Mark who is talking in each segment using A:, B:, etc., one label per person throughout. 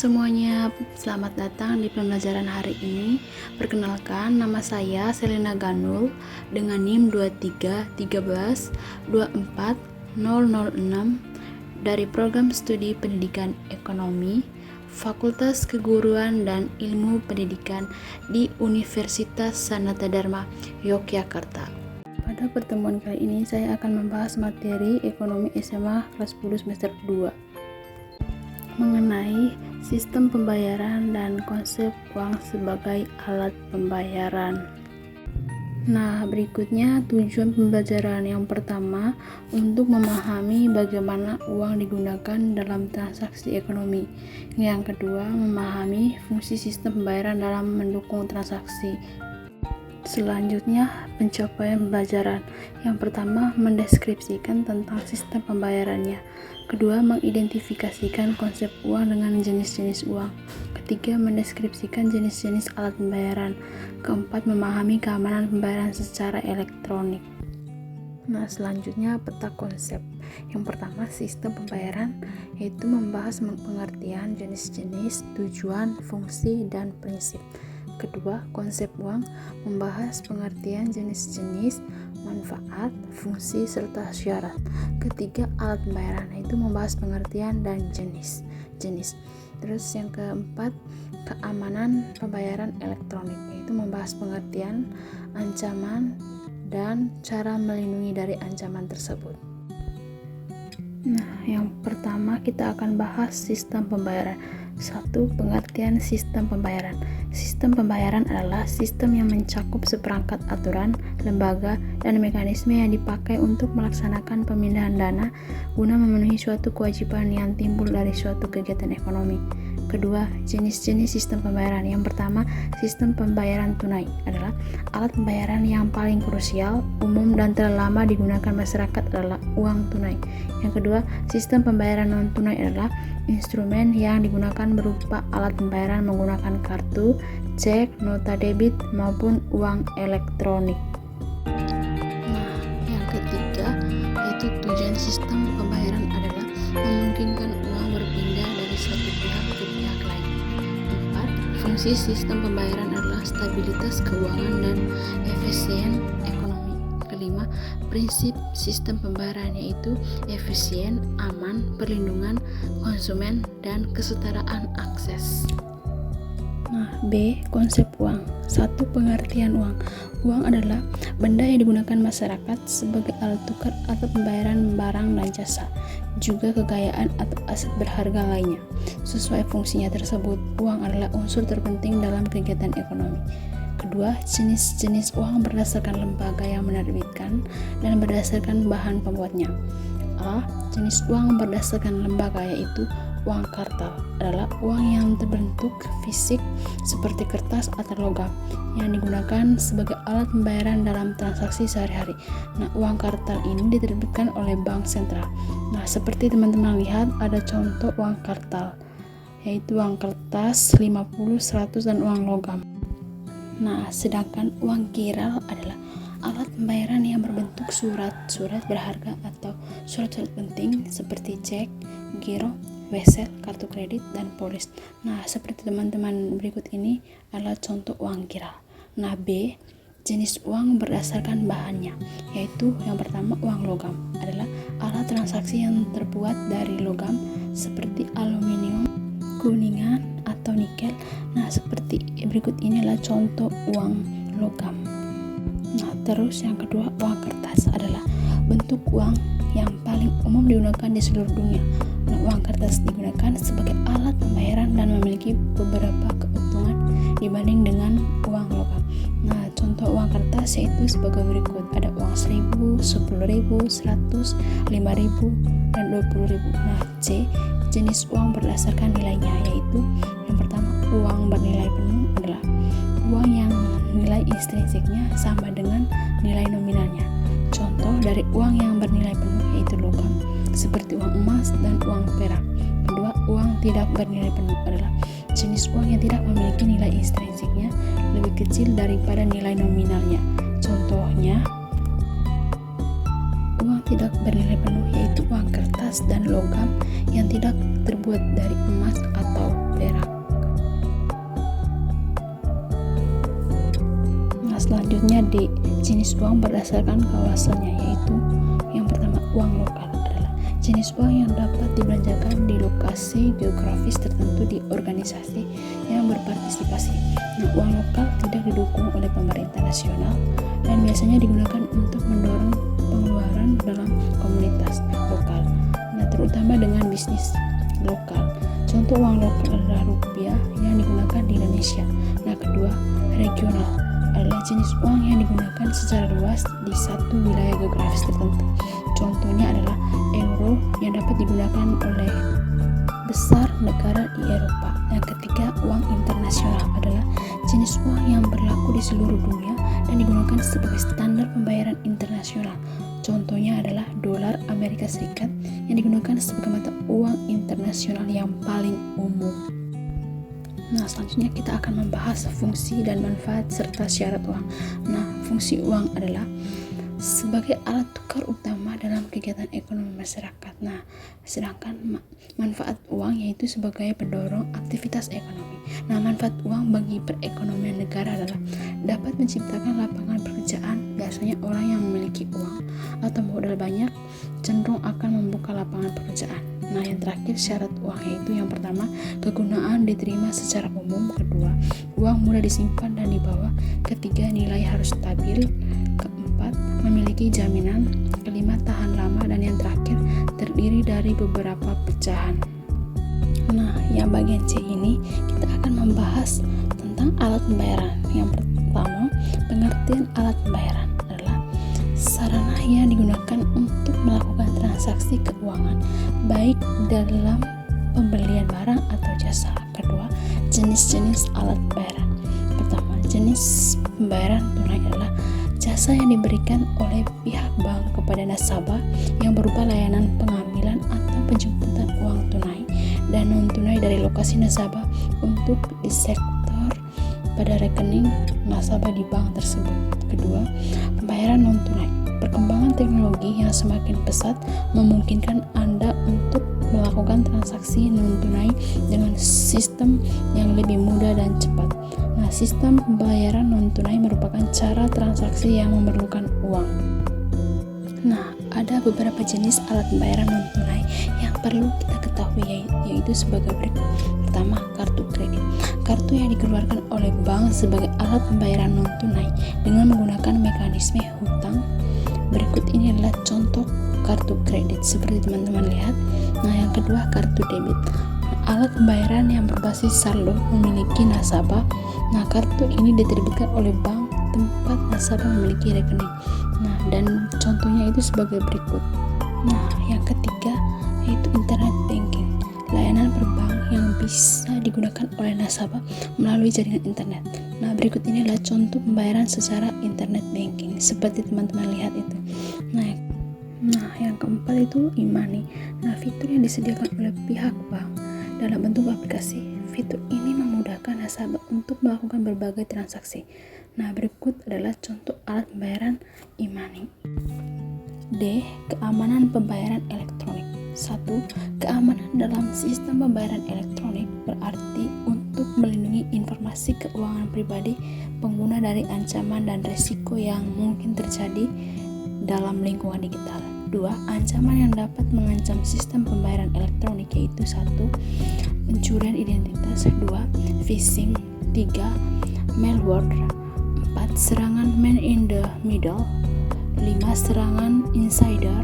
A: semuanya, selamat datang di pembelajaran hari ini. Perkenalkan, nama saya Selena Ganul dengan NIM 231324006 dari Program Studi Pendidikan Ekonomi, Fakultas Keguruan dan Ilmu Pendidikan di Universitas Sanata Dharma, Yogyakarta. Pada pertemuan kali ini saya akan membahas materi Ekonomi SMA kelas 10 semester 2 mengenai sistem pembayaran dan konsep uang sebagai alat pembayaran. Nah, berikutnya tujuan pembelajaran yang pertama untuk memahami bagaimana uang digunakan dalam transaksi ekonomi. Yang kedua, memahami fungsi sistem pembayaran dalam mendukung transaksi. Selanjutnya, pencapaian pembelajaran. Yang pertama, mendeskripsikan tentang sistem pembayarannya. Kedua, mengidentifikasikan konsep uang dengan jenis-jenis uang. Ketiga, mendeskripsikan jenis-jenis alat pembayaran. Keempat, memahami keamanan pembayaran secara elektronik. Nah, selanjutnya peta konsep. Yang pertama, sistem pembayaran, yaitu membahas pengertian jenis-jenis, tujuan, fungsi, dan prinsip. Kedua, konsep uang, membahas pengertian jenis-jenis, manfaat, fungsi, serta syarat. Ketiga, alat pembayaran, yaitu membahas pengertian dan jenis. Terus yang keempat, keamanan pembayaran elektronik, yaitu membahas pengertian, ancaman, dan cara melindungi dari ancaman tersebut. Nah, yang pertama kita akan bahas sistem pembayaran. 1. Pengertian sistem pembayaran. Sistem pembayaran adalah sistem yang mencakup seperangkat aturan, lembaga, dan mekanisme yang dipakai untuk melaksanakan pemindahan dana guna memenuhi suatu kewajiban yang timbul dari suatu kegiatan ekonomi. Kedua, jenis-jenis sistem pembayaran. Yang pertama, sistem pembayaran tunai adalah alat pembayaran yang paling krusial, umum, dan terlama digunakan masyarakat adalah uang tunai. Yang kedua, sistem pembayaran non-tunai adalah instrumen yang digunakan berupa alat pembayaran menggunakan kartu, cek, nota debit, maupun uang elektronik. Nah, yang ketiga, yaitu tujuan sistem pembayaran adalah memungkinkan uang berpindah dari satu pihak ke pihak lain. 4. Fungsi sistem pembayaran adalah stabilitas keuangan dan efisien ekonomi. Kelima, prinsip sistem pembayaran yaitu efisien, aman, perlindungan konsumen, dan kesetaraan akses. Nah, B. Konsep uang. 1. Pengertian uang. Uang adalah benda yang digunakan masyarakat sebagai alat tukar atau pembayaran barang dan jasa, juga kekayaan atau aset berharga lainnya. Sesuai fungsinya tersebut, uang adalah unsur terpenting dalam kegiatan ekonomi. Kedua, jenis-jenis uang berdasarkan lembaga yang menerbitkan dan berdasarkan bahan pembuatnya. A. Jenis uang berdasarkan lembaga yaitu uang kartal adalah uang yang terbentuk fisik seperti kertas atau logam yang digunakan sebagai alat pembayaran dalam transaksi sehari-hari. Nah, uang kartal ini diterbitkan oleh bank sentral. Nah, seperti teman-teman lihat ada contoh uang kartal yaitu uang kertas, 50, 100, dan uang logam. Nah, sedangkan uang giral adalah alat pembayaran yang berbentuk surat-surat berharga atau surat-surat penting seperti cek, giro, wesel, kartu kredit, dan polis. Nah, seperti teman-teman berikut ini adalah contoh uang giral. Nah, B. Jenis uang berdasarkan bahannya, yaitu yang pertama uang logam adalah alat transaksi yang terbuat dari logam seperti aluminium, kuningan, atau nikel. Nah, seperti berikut ini adalah contoh uang logam. Nah, terus yang kedua, uang kertas adalah bentuk uang yang paling umum digunakan di seluruh dunia. Nah, uang kertas digunakan sebagai alat pembayaran dan memiliki beberapa keuntungan dibanding dengan uang logam. Nah, contoh uang kertas yaitu sebagai berikut. Ada uang 1.000, 10.000, 100, 5.000, dan 20.000. Nah, C. Jenis uang berdasarkan nilainya yaitu yang pertama, uang bernilai penuh adalah uang yang nilai intrinsiknya sama dengan nilai nominalnya. Contoh dari uang yang bernilai penuh yaitu logam seperti uang emas dan uang perak. Kedua, uang tidak bernilai penuh adalah jenis uang yang tidak memiliki nilai intrinsiknya lebih kecil daripada nilai nominalnya. Contohnya uang tidak bernilai penuh yaitu uang kertas dan logam yang tidak terbuat dari emas atau perak. Nah, selanjutnya D, jenis uang berdasarkan kawasannya, yaitu yang pertama uang lokal adalah jenis uang yang dapat dibelanjakan di lokasi geografis tertentu di organisasi yang berpartisipasi. Nah, uang lokal tidak didukung oleh pemerintah nasional dan biasanya digunakan untuk mendorong pengeluaran dalam komunitas lokal. Nah, terutama dengan bisnis lokal. Contoh uang lokal adalah rupiah yang digunakan di Indonesia. Nah, kedua, regional adalah jenis uang yang digunakan secara luas di satu wilayah geografis tertentu. Contohnya adalah euro yang dapat digunakan oleh besar negara di Eropa. Yang ketiga, uang internasional adalah jenis uang yang berlaku di seluruh dunia dan digunakan sebagai standar pembayaran internasional. Contohnya adalah dolar Amerika Serikat yang digunakan sebagai mata uang internasional yang paling umum. Nah, selanjutnya kita akan membahas fungsi dan manfaat serta syarat uang. Nah, fungsi uang adalah sebagai alat tukar utama dalam kegiatan ekonomi masyarakat. Nah, sedangkan manfaat uang yaitu sebagai pendorong aktivitas ekonomi. Nah, manfaat uang bagi perekonomian negara adalah dapat menciptakan lapangan pekerjaan. Biasanya orang yang memiliki uang atau modal banyak cenderung akan membuka lapangan pekerjaan. Nah, yang terakhir syarat uang yaitu yang pertama, kegunaan diterima secara umum. Kedua, uang mudah disimpan dan dibawa. Ketiga, nilai harus stabil. Keempat, memiliki jaminan. Kelima, tahan lama. Dan yang terakhir, terdiri dari beberapa pecahan. Nah, yang bagian C ini kita akan membahas tentang alat pembayaran. Yang pertama, pengertian alat pembayaran adalah sarana yang digunakan untuk melakukan transaksi keuangan, baik dalam pembelian barang atau jasa. Kedua, jenis-jenis alat pembayaran. Pertama, jenis pembayaran tunai adalah jasa yang diberikan oleh pihak bank kepada nasabah yang berupa layanan pengambilan atau penjemputan uang tunai dan non-tunai dari lokasi nasabah untuk disetor pada rekening nasabah di bank tersebut. Kedua, pembayaran non-tunai. Perkembangan teknologi yang semakin pesat memungkinkan Anda untuk melakukan transaksi non-tunai dengan sistem yang lebih mudah dan cepat. Nah, sistem pembayaran non-tunai merupakan cara transaksi yang memerlukan uang. Nah, ada beberapa jenis alat pembayaran non-tunai yang perlu kita ketahui, yaitu sebagai berikut. Pertama, kartu kredit. Kartu yang dikeluarkan oleh bank sebagai alat pembayaran non-tunai dengan menggunakan mekanisme hutang. Berikut ini adalah contoh kartu kredit seperti teman-teman lihat. Nah, yang kedua, kartu debit. Alat pembayaran yang berbasis saldo memiliki nasabah. Nah, kartu ini diterbitkan oleh bank tempat nasabah memiliki rekening. Nah, dan contohnya itu sebagai berikut. Nah, yang ketiga yaitu internet banking. Layanan perbank yang bisa digunakan oleh nasabah melalui jaringan internet. Nah, berikut ini adalah contoh pembayaran secara internet banking seperti teman-teman lihat itu. Nah, yang keempat itu e-money. Nah, fitur yang disediakan oleh pihak bank dalam bentuk aplikasi. Fitur ini memudahkan nasabah untuk melakukan berbagai transaksi. Nah, berikut adalah contoh alat pembayaran e-money. D. Keamanan pembayaran elektronik. 1. Keamanan dalam sistem pembayaran elektronik berarti untuk melindungi informasi keuangan pribadi pengguna dari ancaman dan risiko yang mungkin terjadi dalam lingkungan digital. 2. Ancaman yang dapat mengancam sistem pembayaran elektronik yaitu 1. Pencurian identitas. 2. Phishing. 3. Malware. 4. Serangan man in the middle. 5. Serangan insider.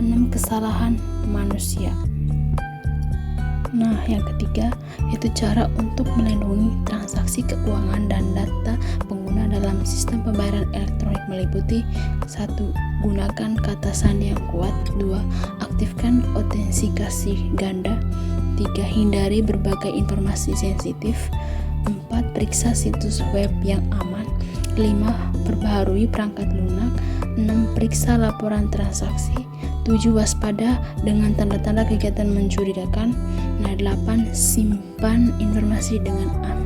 A: 6. Kesalahan manusia. Nah, yang ketiga yaitu cara untuk melindungi transaksi keuangan dan data pengguna dalam sistem pembayaran elektronik meliputi 1. Gunakan kata sandi yang kuat. 2. Aktifkan autentikasi ganda. 3. Hindari berbagai informasi sensitif. 4. Periksa situs web yang aman. 5. Perbaharui perangkat lunak. 6. Periksa laporan transaksi. 7. Waspada dengan tanda-tanda kegiatan mencurigakan. Nah, 8. Simpan informasi dengan aman.